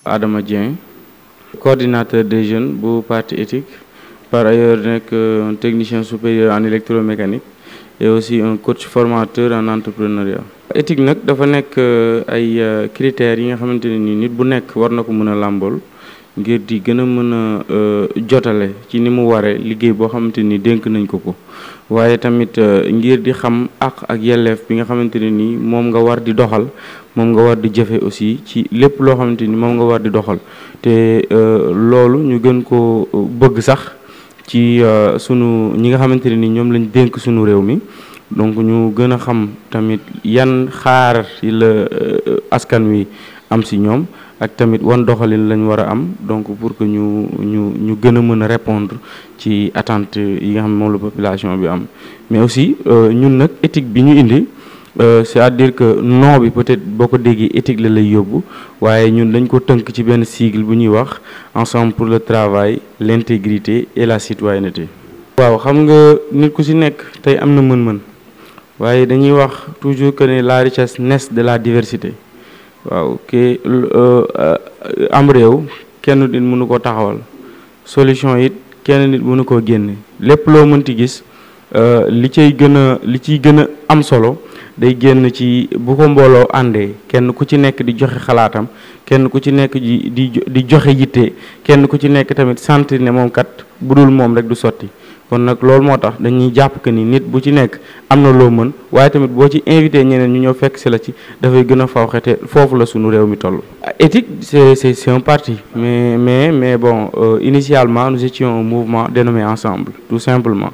Adama Dieng, coordinateur des jeunes bu parti éthique, par ailleurs nekk un technicien supérieur en électromécanique et aussi un coach formateur en entrepreneuriat. Éthique nag dafa nekk ay critères yi nga xamante ne ni nit bu nekk war na ko mën a làmbool ngir di gën a mën a jotale ci ni mu waree liggéey boo xamante ni dénk nañ ko waaye tamit ngir di xam àq ak yelleef bi nga xamante ne ni moom nga war di doxal moom nga war di jëfe aussi ci lépp loo xamante ni moom nga war di doxal te loolu ñu gën ko bëgg sax ci sunu ñi nga xamante ne ni ñoom lañ dénk sunu réew mi. Donc ñu gën a xam tamit yan xaar yi la askan wi am si ñoom ak tamit wan doxalin lañ war a am donc pour que ñu gën a mën a répondre ci attente yi nga xam ne moom la population bi am. Mais aussi ñun nag éthique bi ñu indi c'est-à-dire que nom bi peut-être boo ko déggee éthique la lay yóbbu waaye ñun dañ ko tënk ci benn sigle bu ñuy wax ensemble pour le travail, l'intégrité et la citoyenneté. waaw xam nga nit ku si nekk tey am na mën-mën. waaye dañuy wax toujours que ne la richesse naît de la diversité waaw ke am réew kenn nit mënu ko taxawal solution it kenn nit mënu koo génne lépp loo mënti gis li ciy gën a am solo day génn ci bu ko mbooloo àndee kenn ku ci nekk di joxe xalaatam kenn ku ci nekk di joxe yitte kenn ku ci nekk tamit sentir ne moom kat bu dul moom rek du sotti. kon nag loolu moo tax dañuy jàpp que ni nit bu ci nekk am na loo mën waaye tamit boo ci invité ñeneen ñu ñëw fekk si la ci dafay gën a fawxete foofu la sunu réew mi toll. Éthique c'est un parti mais bon initialement nous étions un mouvement dénommé Ensemble tout simplement.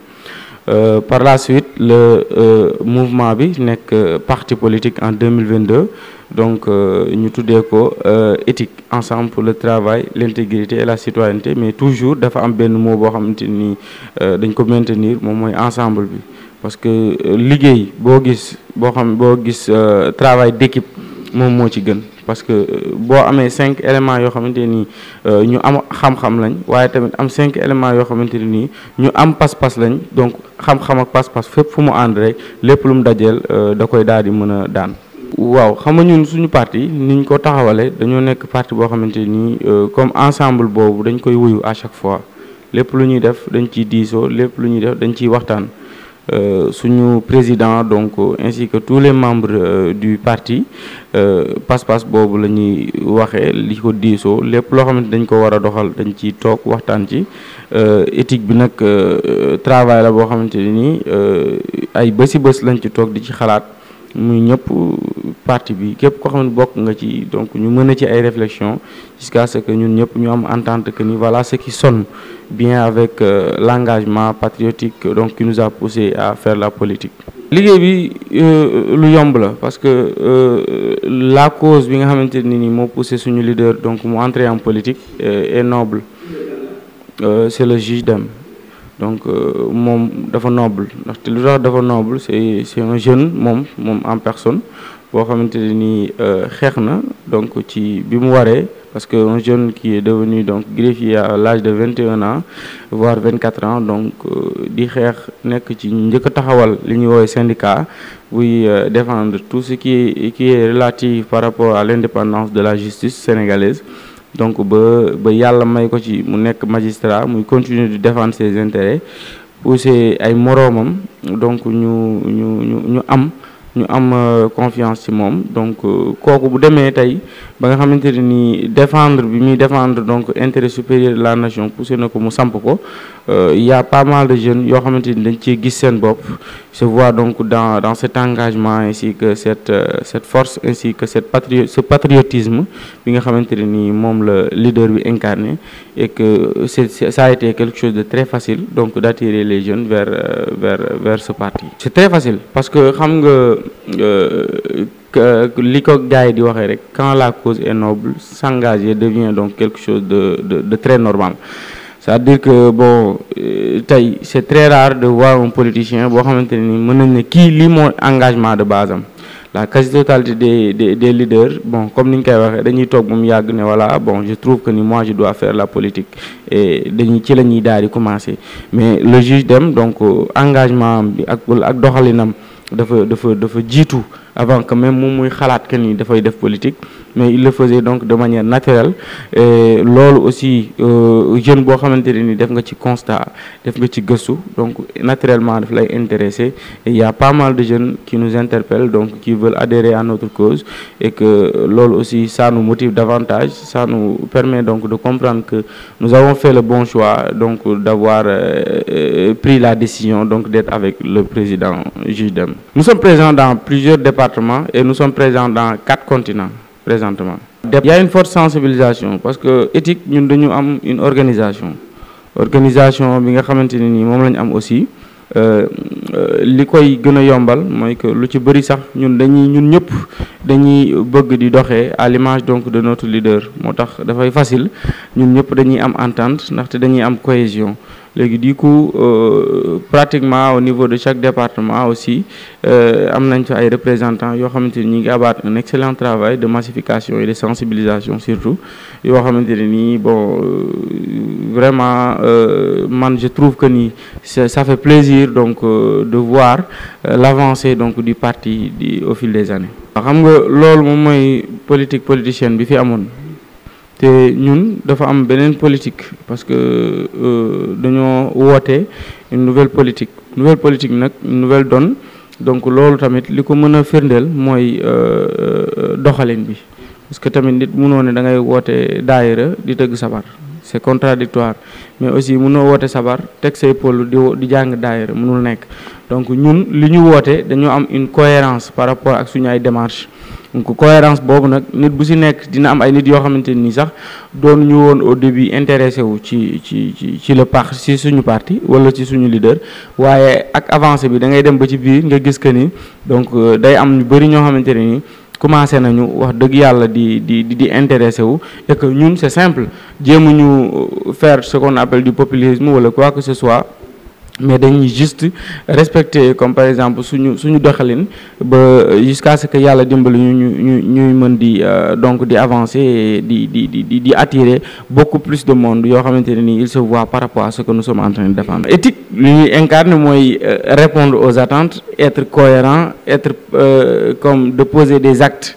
Par la suite le mouvement bi nekk parti politique en 2022 donc ñu tuddee ko éthique ensemble pour le travail, l'intégrité et la citoyenneté mais toujours dafa am benn mot boo xamante ni dañ ko maintenir moom mooy ensemble bi parce que liggéey boo gis travail d'équipe moom moo ci gën parce que boo amee 5 éléments yoo xamante ni ñu am xam-xam lañ waaye tamit am 5 éléments yoo xamante ni ñu am pas-pas lañ donc xam-xam ak pas-pas fépp fu mu ànd rek lépp lu mu dajeel da koy daal di mën a daan. waaw xam nga ñun suñu parti niñ ko taxawale dañoo nekk parti boo xamante ni comme ensemble boobu dañ koy wuyu à chaque fois lépp lu ñuy def dañ ciy diisoo lépp lu ñuy def dañ ciy waxtaan. Suñu président donc ainsi que tous les membres du parti pas-pas boobu la ñuy waxee li ko diisoo lépp loo xamante dañ ko war a doxal dañ ciy toog waxtaan ci éthique bi nag travail la boo xamante ni ay bési bés lañ ci toog di ci xalaat muy ñëpp parti bi képp koo xam ne bokk nga ci donc ñu mën a ci ay réflexion jusqu'à ce que ñun ñëpp ñu am entente que ni voilà ce qui sonne bien avec l'engagement patriotique donc qui nous a poussé à faire la politique. liggéey bi lu yomb la parce que la cause bi nga xamante ni moo poussé suñu leader donc mu entrer en politique est noble c'est le juge Dème donc moom dafa noble ndaxte lu tax dafa noble c'est un jeune moom en personne boo xamante ne nii xeex na donc ci bi mu waree parce que un jeune qui est devenu donc greffier à l'âge de 21 ans voire 24 ans donc di xeex nekk ci njëkk a taxawal li ñuy woowee syndicat buy défendre tout ce qui est relatif par rapport à l'indépendance de la justice sénégalaise. Donc ba yàlla may ko ci mu nekk magistrat muy continuer de défendre ses intérêts pousser ay moroomam donc ñu am confiance ci moom donc kooku bu demee tey ba nga xamante ne ni défendre bi muy défendre donc intérêt supérieur de la nation poussé na ko mu samp ko y a pas mal de jeunes yoo xamante ni dañ ciy gis seen bopp se voit donc dans cet engagement ainsi que cette force ainsi que ce patriotisme bi nga xamante ne ni moom la leader bi incarné et que ça a été quelque chose de très facile donc d'attirer les jeunes vers ce parti. C'est très facile parce que xam nga li ko gars yi di waxee rek quand la cause est noble s'engager devient donc quelque chose de très normal. C'est-à-dire que bon tey c'est très rare de voir un politicien boo xamante ni mën nañ ne kii lii mooy engagement de base am la quasi-totalité des leaders bon comme ni ñu koy waxee dañuy toog moom yàgg ne voilà bon je trouve que ni moi je dois faire la politique et ci la ñuy daal di commencer mais le juge Dème donc engagement bi ak doxalinam dafa jiitu avant que même moom muy xalaat que ni dafay def politique mais il le faisait donc de manière naturelle. Et loolu aussi jeune boo xamante ne ni def nga ci constat def nga ci gëstu donc naturellement daf lay intéressé et il y a pas mal de jeunes qui nous interpellent donc qui veulent adhérer à notre cause et que loolu aussi ça nous motive davantage, ça nous permet donc de comprendre que nous avons fait le bon choix donc d'avoir pris la décision donc d'être avec le président Juge Dème. Nous sommes présents dans plusieurs départements et nous sommes présents dans 4 continents présentement. Il y a une forte sensibilisation parce que éthique ñun dañu am une organisation bi nga xamante ne nii moom la ñu am aussi li koy gën a yombal mooy que lu ci bëri sax ñun ñëpp dañuy bëgg di doxee à l'image donc de notre leader moo tax dafay facile ñun ñëpp dañuy am entente ndaxte dañuy am cohésion. Léegi du coup pratiquement au niveau de chaque département aussi am nañ fa ay représentants yoo xamante ni ñi ngi abattre un excellent travail de massification et de sensibilisation surtout yoo xamante ne nii bon vraiment man je trouve que ni ça fait plaisir donc de voir l'avancée donc du parti au fil des années. xam nga loolu moom mooy politicienne bi fi amoon. te ñun dafa am beneen politique parce que dañoo woote une nouvelle politique nag une nouvelle donne donc loolu tamit li ko mën a firndeel mooy doxalin bi parce que tamit nit mënoo ne da ngay woote daayira di tëgg sabar c'est contradictoire mais aussi mënoo woote sabar teg say pôle di jàng daayira mënul nekk donc ñun li ñu woote dañoo am une cohérence par rapport ak suñu ay démarches. Donc cohérence boobu nag nit bu ci nekk dina am ay nit yoo xamante ni sax doon ñu woon au début intéressé wu ci suñu parti wala ci suñu leader waaye ak avancée bi da ngay dem ba ci biir nga gis que ni donc day am ñu bari ñoo xamante ne ni commencé nañu wax dëgg yàlla di intéressé wu et que ñun c'est simple jéemuñu faire ce qu'on appelle du populisme wala quoi que ce soit. Mais dañuy juste respecter comme par exemple suñu doxalin ba jusqu'à ce que yàlla dimbali ñuy mën di donc di avancer et di attirer beaucoup plus de monde yoo xamante ne nii il se voit par rapport à ce que nous sommes en train de défendre. Éthique li ñuy incarne mooy répondre aux attentes, être cohérent, être comme de poser des actes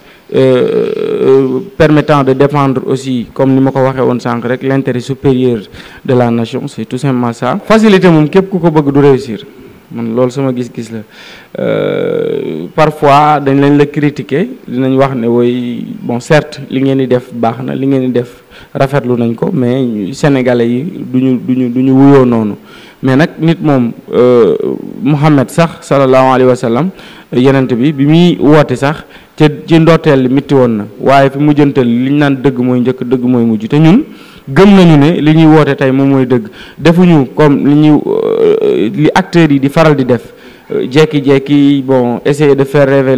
permettant de défendre aussi comme ni ma ko waxee woon sànq rek l'intérêt supérieur de la nation, c'est tout simplement ça. Facilité moom képp ku ko bëgg du réussir man loolu sama gis-gis la parfois dañ leen la critiquer dinañ wax ne woy bon certes li ngeen di def baax na li ngeen di def rafetlu nañ ko mais sénégalais yi duñu wuyoo noonu mais nag nit moom Muhammad sax sallallahu alayhi wa sallam yenent bi muy woote sax ci ndorteel mitti woon na waaye fi mujjantal li ñu naan dëgg mooy njëkk dëgg mooy mujj te ñun gëm nañu ne li ñuy woote tey moom mooy dëgg defuñu comme li acteurs yi di faral di def jekki-jekki bon essayer de faire rêver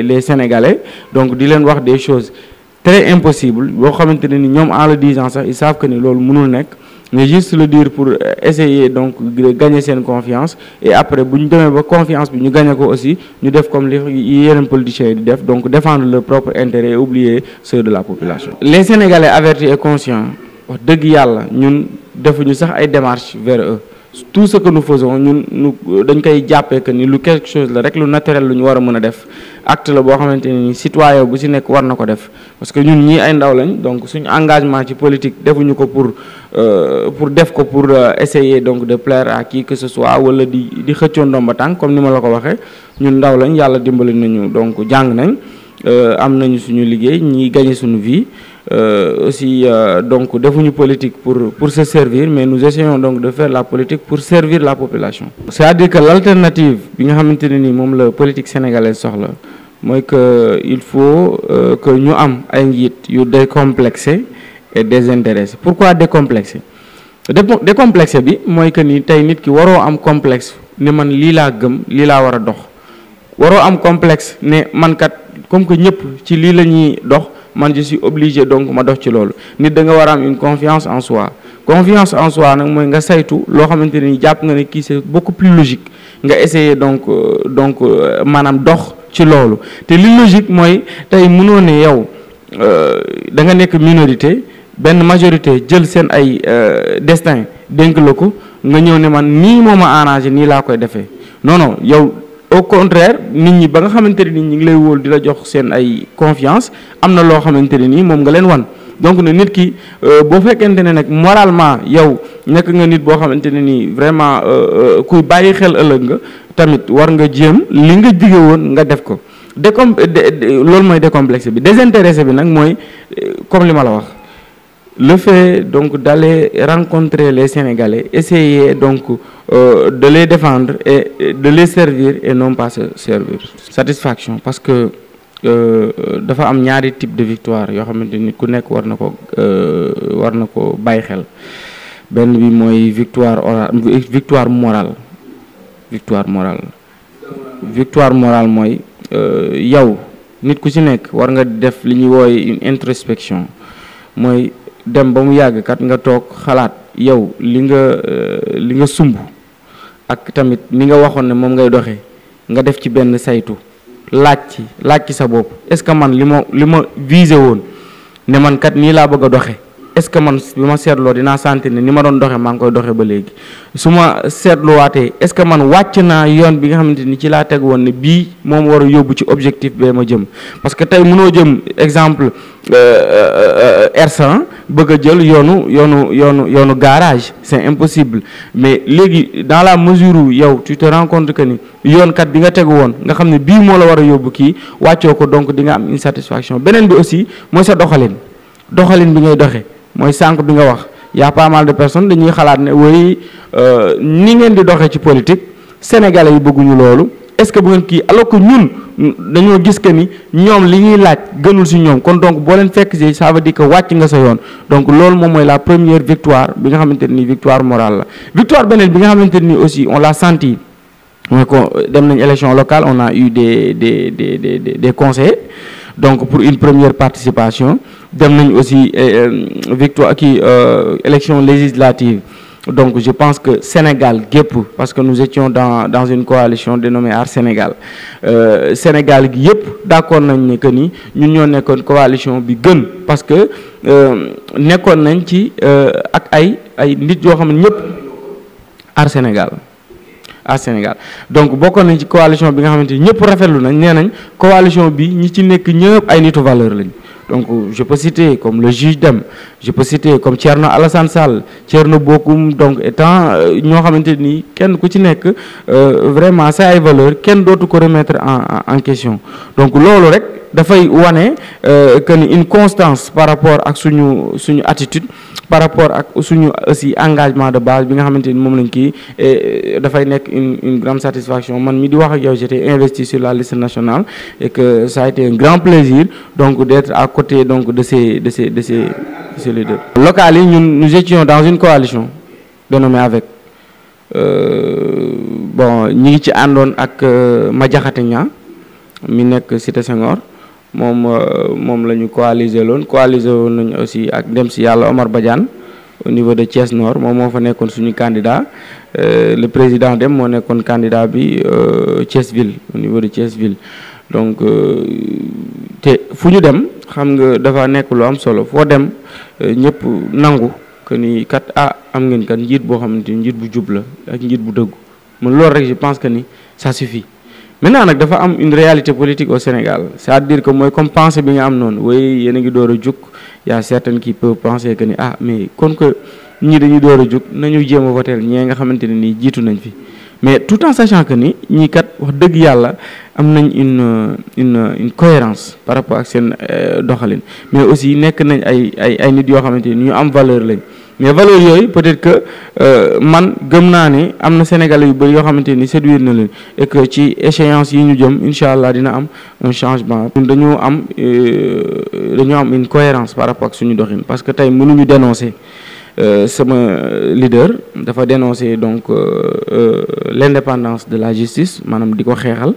les Sénégalais donc di leen wax des choses très impossibles boo xamante ne ni ñoom en le disant sax ils savent que ni loolu mënul nekk mais juste le dire pour essayer donc de gagner seen confiance et après bu ñu demee ba confiance bi ñu gagner ko aussi ñu def comme li yeneen politiciens yi di def donc défendre leur propre intérêt et oublier ceux de la population. Les Sénégalais avertis et conscients wax dëgg yàlla ñun defuñu sax ay démarches vers eux. Tout ce que nous faisons ñun dañ koy jàppee que ni lu quelque chose la rek lu naturel lu ñu war a mën a def acte la boo xamante ni citoyen bu ci nekk war na ko def parce que ñun ñii ay ndaw lañ donc suñu engagement ci politique defuñu ko pour def ko pour essayer donc de plaire à qui que ce soit wala di xëccoo ndomba tànk comme ni ma la ko waxee ñun ndaw lañ yàlla dimbali nañu donc jàng nañ am nañu suñu liggéey ñi gagné suñu vie aussi donc defuñu politique pour se servir mais nous essayons donc de faire la politique pour servir la population. C'est-à-dire que l'alternative bi nga xamante ne ni moom la politique sénégalaise soxla mooy que il faut que ñu am ay njiit yu décomplexé et désintéressé. Pourquoi décomplexé? Décomplexé bi mooy que ni tey nit ki waroo am complexe ne man lii laa gëm lii laa war a dox waroo am complexe ne man kat comme que ñëpp ci lii la ñuy dox. Man je suis obligé donc ma dox ci loolu nit da nga war a am une confiance en soi nag mooy nga saytu loo xamante ne ni jàpp nga ne kii c'est beaucoup plus logique nga essayer donc maanaam dox ci loolu te li logique mooy tey mënoo ne yow da nga nekk minorité benn majorité jël seen ay destin dénk la ko nga ñëw ne man nii moo ma arrangé nii laa koy defee non yow au contraire nit ñi ba nga xamante ne nii ñi ngi lay wóol di la jox seen ay confiance am na loo xamante ne nii moom nga leen wan. donc ne nit ki boo fekkente ne nag moralement yow nekk nga nit boo xamante ne nii vraiment kuy bàyyi xel ëllëg nga tamit war nga jéem li nga dige woon nga def ko loolu mooy décomplexé bi. désintéressé bi nag mooy comme li ma la wax le fait donc d'aller rencontrer les Sénégalais, essayer donc de les défendre et de les servir et non pas se servir. Satisfaction parce que dafa am ñaari type de victoire yoo xamante ni ku nekk war na ko bàyyi xel. benn bi mooy victoire morale mooy yow nit ku ci nekk war nga def li ñuy wooye une introspection mooy dem ba mu yàgg kat nga toog xalaat yow li nga sumb ak tamit ni nga waxoon ne moom ngay doxee nga def ci benn saytu laaj ci sa bopp est-ce que man li ma visé woon ne man kat nii laa bëgg a doxe est-ce que man bi ma seetloo dinaa sentir ne ni ma doon doxe maa ngi koy doxe ba léegi su ma seetluwaatee est-ce que man wàcc naa yoon bi nga xamante ni ci laa teg woon ne bii moom war a yóbbu ci objectif bee ma jëm parce que tey mënoo jëm exemple R100 bëgg a jël yoonu garage c'est impossible mais léegi dans la mesure où yow tu te rends compte que ni yoon kat bi nga tegu woon nga xam ne bii moo la war a yóbbu kii wàccoo ko donc di nga am une satisfaction beneen bi aussi mooy sa doxalin bi ngay doxe mooy sànq bi nga wax y a pas mal de personnes dañuy xalaat ne woy ni ngeen di doxee ci politique sénégalais yi bëgguñu loolu est-ce que bu ngeen kii alors que ñun dañoo gis que ni ñoom li ñuy laaj gënul ci ñoom kon donc boo leen fekk ci ça veut dire que wàcc nga sa yoon donc loolu moom mooy la première victoire bi nga xamante ni victoire morale la. victoire beneen bi nga xamante ni aussi on l'a senti mooy ko dem nañ élection locale on a eu des conseillers donc pour une première participation dem nañ aussi victoire élection législative donc je pense que Sénégal gépp parce que nous étions dans une coalition dénommée Aar Sénégal Sénégal gi yëpp d'accord nañ ne que ni ñun ñoo nekkoon coalition bi gën parce que nekkoon nañ ci ak ay nit yoo xam ne ñëpp Aar Sénégal donc bokkoon nañ ci coalition bi nga xamante ni ñëpp rafetlu nañ nee nañ coalition bi ñi ci nekk ñëpp ay nitu valeur lañ donc je peux citer comme le juge Dème je peux citer comme Thierno Alassane Sall Thierno Bocoum donc étant ñoo xamante ni kenn ku ci nekk vraiment sa ay valeur kenn dootu ko remettre en question donc loolu rek dafay wane que ni une constance par rapport ak suñu attitude par rapport ak suñu aussi engagement de base bi nga xamante ni moom lañ kii dafay nekk une grande satisfaction man mi di wax ak yow j'étais investi sur la liste nationale et que ça a été un grand plaisir donc d'être à côté donc de ces leaders. Locales yi nous étions dans une coalition dénommée avec bon ñi ngi ci àndoon ak Madiakhaté Niang mi nekk Cité Senghor moom la ñu coalisé woon nañu aussi ak dem si yàlla Omar Badiane au niveau de Thiès Nord moom moo fa nekkoon suñu candidat le président Dème moo nekkoon candidat bi Thiès Ville au niveau de Thiès Ville donc te fu ñu dem xam nga dafa nekk lu am solo foo dem ñëpp nangu que ni kat am ngeen kat njiit boo xamante ni njiit bu jub la ak njiit bu dëggu man loolu rek je pense que ni ça suffit. maintenant nag dafa am une réalité politique au Sénégal c'est-à-dire que mooy comme pensée bi nga am noonu way yéen a ngi door a jug y a certains qui peuvent penser que ni mais kon que ñii dañuy door a jug nañu jéem a voter ñee nga xamante ne nii jiitu nañ fi mais tout en sachant que ni ñii kat wax dëgg yàlla am nañ une cohérence par rapport ak seen doxalin mais aussi nekk nañ ay nit yoo xamante ni ñu am valeur lañ mais valeur yooyu peut-être que man gëm naa ne am na Sénégalais yu bëri yoo xamante ni séduire na leen et que ci échéance yi ñu jëm incha allah dina am un changement. dañoo am une cohérence par rapport ak suñu doxin parce que tey mënuñu dénoncer sama leader dafa dénoncer donc l'indépendance de la justice maanaam di ko xeexal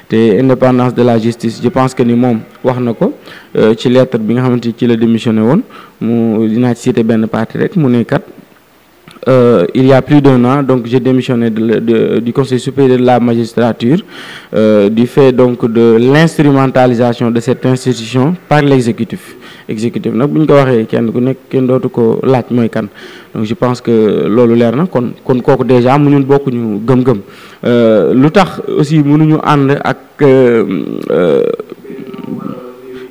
te indépendance de la justice je pense que ni moom wax na ko ci lettre bi nga xamante ci la démissionné woon mu dinaa ci citer benn partie rek mu ne kat il y a plus d'1 an, donc j'ai démissionné du Conseil supérieur de la magistrature du fait donc de l'instrumentalisation de cette institution par l'exécutif. Exécutif nag bu ñu ko waxee kenn ku nekk kenn dootu ko laaj mooy kan, donc je pense que loolu leer na kon kooku déjà mu ñun bokkuñu gëm-gëm. Lu tax aussi mënuñu ànd ak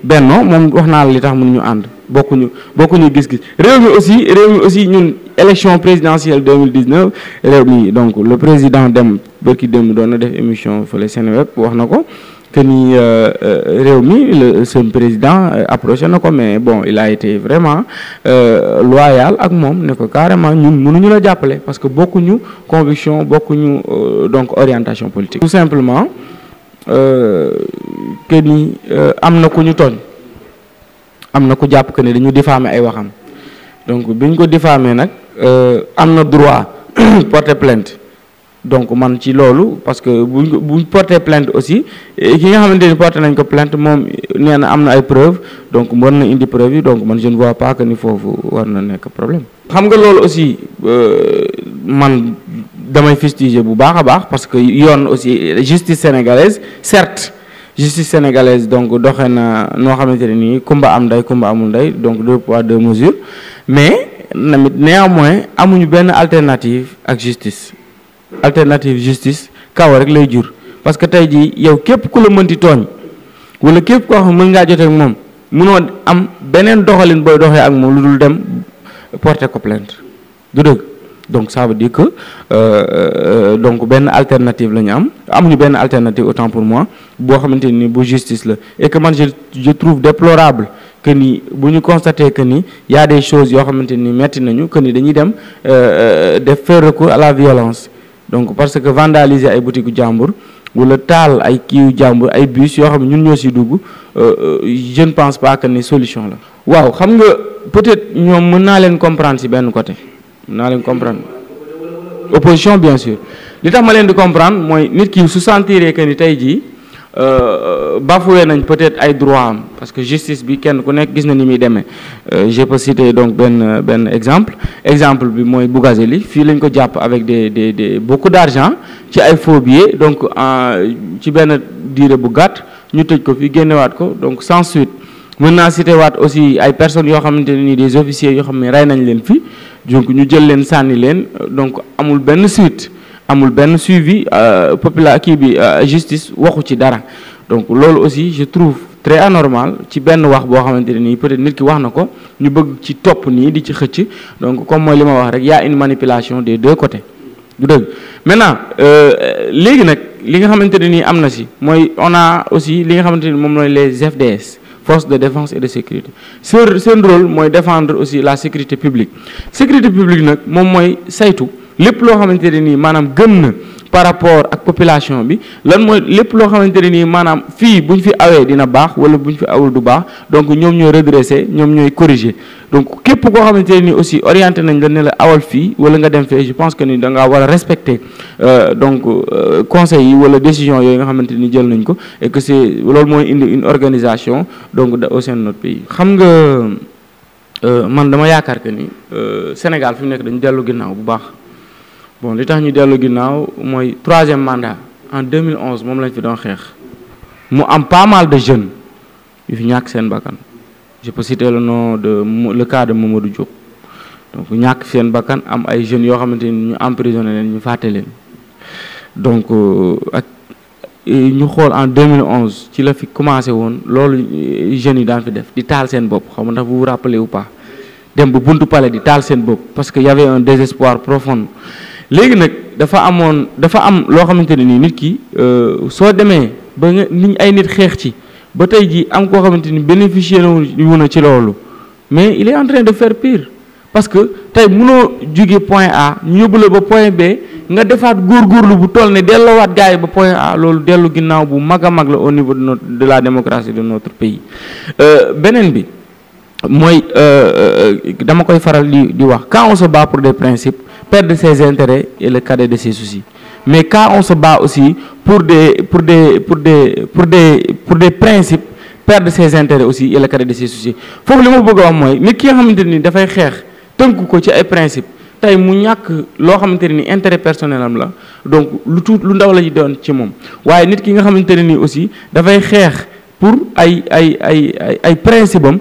Benno moom wax naa la li tax mënuñu ànd bokkuñu gis-gis. réew mi aussi ñun élection présidentielle 2019 réew mi donc le président dem bërki dem doon na def émission fële Seneweb wax na ko que ni réew mi seen président approché na ko, mais bon il a été vraiment loyal ak moom ne ko carrément ñun mënuñu la jàppale parce que bokkuñu conviction bokkuñu donc orientation politique. Tout simplement que ni am na ku ñu tooñ, am na ku jàpp que ne dañu diffamer ay waxam, donc biñ ko diffamer nag am na droit porter plainte. Donc man ci loolu parce que buñ porter plainte aussi ki nga xamante ni porté nañ ko plainte moom nee na am na ay preuves, donc war na indi preuve yi, donc man je ne vois pas que ni foofu war na nekk problème. xam nga loolu aussi man damay fustiger bu baax a baax parce que yoon aussi justice sénégalaise, certes justice sénégalaise donc doxee na noo xamante ne nii kumba am ndey kumba amul ndey, donc 2 poids 2 mesures, mais namit néanmoins amuñu benn alternative ak justice. Alternative justice kaw rek lay jur parce que tey jii yow képp ku la mënti tooñ wala képp koo xam mën ngaa jotee ak moom mënoo am beneen doxalin booy doxee ak moom lu dul dem porter ko plainte, du dëgg. Donc ça veut dire que donc benn alternative la ñu amuñu benn alternative autant pour moi boo xamante ni bu justice la, et que man je trouve déplorable que ni bu ñu constater que ni y a des choses yoo xamante ni metti nañu que ni dañuy dem def faire recours à la violence. Donc parce que vandaliser ay boutique jàmbur wala taal ay kiiw jàmbur ay bus yoo xam ne ñun ñoo si dugg je ne pense pas que ni solution la. waaw xam nga peut-être ñoom mën naa leen comprendre si benn côté, mën naa leen comprendre opposition bien sûr. Li tax ma leen di comprendre mooy nit ki su sentiree que ni tey jii bafoué nañ peut-être ay droit am parce que justice bi kenn ku nekk gis na ni muy demee. Je peux citer donc benn exemple bi mooy Bougazelli fii lañ ko jàpp avec des beaucoup d'argent ci ay faux billets, donc ci benn durée bu gàtt ñu tëj ko fii génnewaat ko donc sans suite. mën naa citer waat aussi ay personnes yoo xamante ne nii des officiers yoo xam ne rey nañ leen fi, donc ñu jël leen sànni leen, donc amul benn suite amul benn suivi justice waxu ci dara. Donc loolu aussi je trouve très anormal ci benn wax boo xamante ne nii peut-être nit ki wax na ko ñu bëgg ci topp nii di ci xëcc, donc comme mooy li ma wax rek y a une manipulation des deux côtés, du dëgg. Maintenant léegi nag li nga xamante ne nii am na si mooy on a aussi li nga xamante ni moom mooy les FDS, forces de défense et de sécurité. Seen rôle mooy défendre aussi la sécurité publique nag moom mooy saytu lépp loo xamante ne nii maanaam gën na par rapport ak population bi, lan mooy lépp loo xamante ne nii maanaam fii buñ fi awee dina baax wala buñ fi awul du baax, donc ñoom ñooy redresser, ñoom ñooy corriger. Donc képp koo xamante ne nii aussi orienté nañ la ne la awal fii wala nga dem fee, je pense que ni da ngaa war a respecter donc conseils yi wala décision yooyu nga xamante ni jël nañ ko, et que c'est loolu mooy indi une organisation donc au sein de notre pays. xam nga man dama yaakaar que ni Sénégal fi mu nekk dañu dellu ginnaaw bu baax. Bon li tax ñu dellu ginnaaw mooy 3e mandat en 2011 moom lañ fi doon xeex mu am pas mal de jeunes yu fi ñàkk seen bakkan. Je peux citer le cas de Mamadou Diop, donc ñàkk seen bakkan am ay jeunes yoo xamante ni ñu emprisonné leen ñu fàtte leen, donc ak ñu xool en 2011 ci la fi commencé woon loolu jeunes yi daan fi def di taal seen bopp, xaw ma ndax vous vous rappelez ou pas, dem ba buntu palais di taal seen bopp parce que y avait un désespoir profond. Léegi nag dafa am loo xamante ne nii nit ki soo demee ba nga ay nit xeex ci ba tey jii am koo xamante ni bénéficier wu na ci loolu, mais il est en train de faire pire parce que tey mënoo jóge point A ñu yóbbu la ba point B nga defaat góorgóorlu bu toll ne delloowaat gars yi ba point A, loolu dellu ginnaaw bu mag a mag la au niveau de la démocratie de notre pays. Beneen bi mooy dama koy faral di wax, quand on se bat pour des principes, perdre ses intérêts est le cadet de ses soucis, mais quand on se bat aussi pour des principes, perdre ses intérêts aussi est le cadet de ses soucis. Foofu li ma bëgg a wax mooy nit ki nga xamante ni dafay xeex tënku ko ci ay principes tey mu ñàkk loo xamante ne ni intérêt personnel am la donc lu ndaw la ñu doon ci moom waaye nit ki nga xamante ne nii aussi dafay xeex pour ay principe am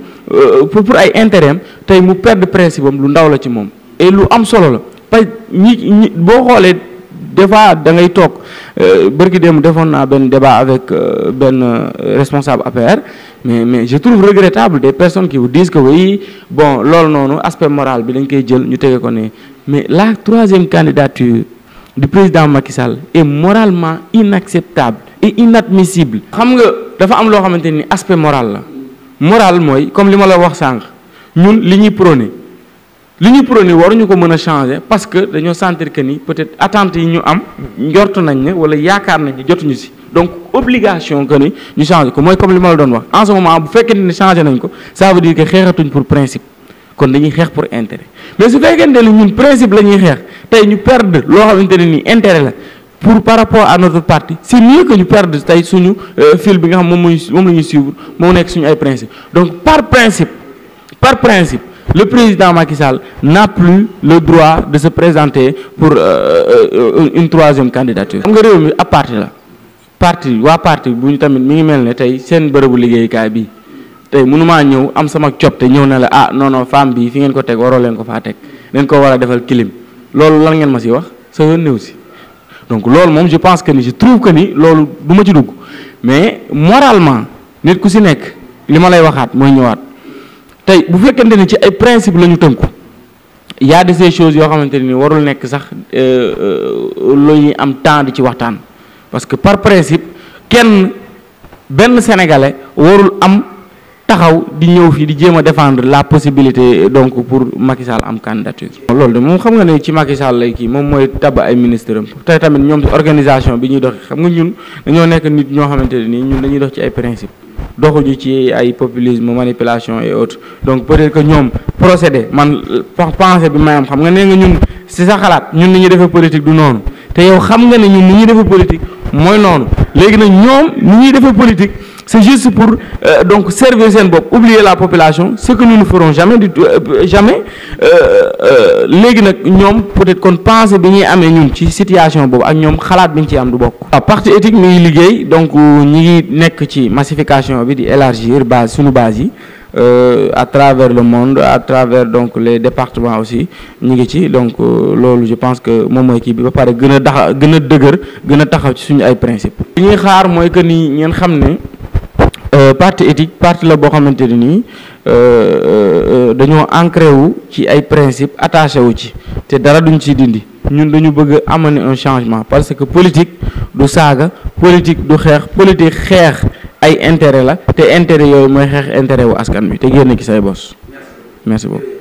pour ay intérêt am tey mu perdre principe am lu ndaw la ci moom et lu am solo la parce que ñi boo xoolee des fois da ngay toog bërki démb defoon naa benn débat avec benn responsable APR mais je trouve regrettable des personnes qui vous disent que oui bon loolu noonu aspect moral bi dañ koy jël ñu tege ko ne mais la troisième candidature du président Macky Sall est moralement inacceptable et inadmissible. xam nga dafa am loo xamante ni aspect moral la moral mooy comme li ma la wax sànq ñun li ñuy prôné waruñu ko mën a changer parce que dañoo sentir que ni peut-être attentes yi ñu am njort nañ ne wala yaakaar nañ ne jotuñu si donc obligation que ni ñu changer ko mooy comme li ma la doon wax en ce moment bu fekkente ne changé nañ ko ça veut dire que xeexatuñ pour principe kon dañuy xeex pour intérêt mais su fekkente ne ñun principe la ñuy xeex tey ñu perdre loo xamante ne nii intérêt la pour par rapport à notre parti c'est mieux que ñu perdre tey suñu fil bi nga xam moom la ñuy suivre moo nekk suñu ay principe donc par principe le président Macky Sall n'a plus le droit de se présenter pour une troisième candidature. xam nga réew mi ab parti waa parti bu ñu tamit mi ngi mel ne tey seen bërëbu liggéeyukaay bi tey mënumaa ñëw am sama cob te ñëw na la ah non femme bi fi ngeen ko teg waroo leen ko faa teg leen ko war a defal clim loolu lan ngeen ma si wax sa yoon néew si donc loolu moom je pense que ni je trouve que ni loolu du ma ci dugg mais moralement nit ku si nekk li ma lay waxaat mooy ñëwaat. tey bu fekkente ni ci ay principe la ñu tënku y a de ces choses yoo xamante ni warul nekk sax lu ñuy am temps di ci waxtaan parce que par principe benn sénégalais warul am taxaw di ñëw fii di jéem a défendre la possibilité donc pour Macky Sall am candidature. loolu de moom xam nga ne ci Macky Sall lay kii moom mooy tabb ay ministre am tey tamit ñoom organisation bi ñuy dox xam nga ñun dañoo nekk nit ñoo xamante ne nii ñun dañuy dox ci ay principe doxuñu ci ay populisme manipulation et autres donc peut-être que ñoom procédé man pensée bi may am xam nga nee nga ñun si sa xalaat ñun ni ñuy defee politique du noonu te yow xam nga ne ñun ni ñuy defee politique mooy noonu léegi nag ñoom ni ñuy defee politique c'est juste pour donc servir seen bopp oublier la population ce que nous ne ferons jamais léegi nag ñoom peut-être kon pensée bi ñuy amee ñun ci situation boobu ak ñoom xalaat bi ñu ci am du bokk. waaw parti éthique mi ngi liggéey donc ñi ngi nekk ci massification bi di élargir suñu base yi à travers le monde à travers donc les départements aussi ñi ngi ci donc loolu je pense que moom mooy kii bi ba pare gën a dëgër gën a taxaw ci suñu ay principes. li ñuy xaar mooy que ni ngeen xam ne. parti éthique parti la boo xamante ne nii dañoo ancré wu ci ay principes attaché wu ci te dara duñ ci dindi ñun dañu bëgg a amener un changement parce que politique du saaga politique du xeex ay intérêt la te intérêt yooyu mooy xeex intérêt wu askan bi te génn ci say bos merci beaucoup.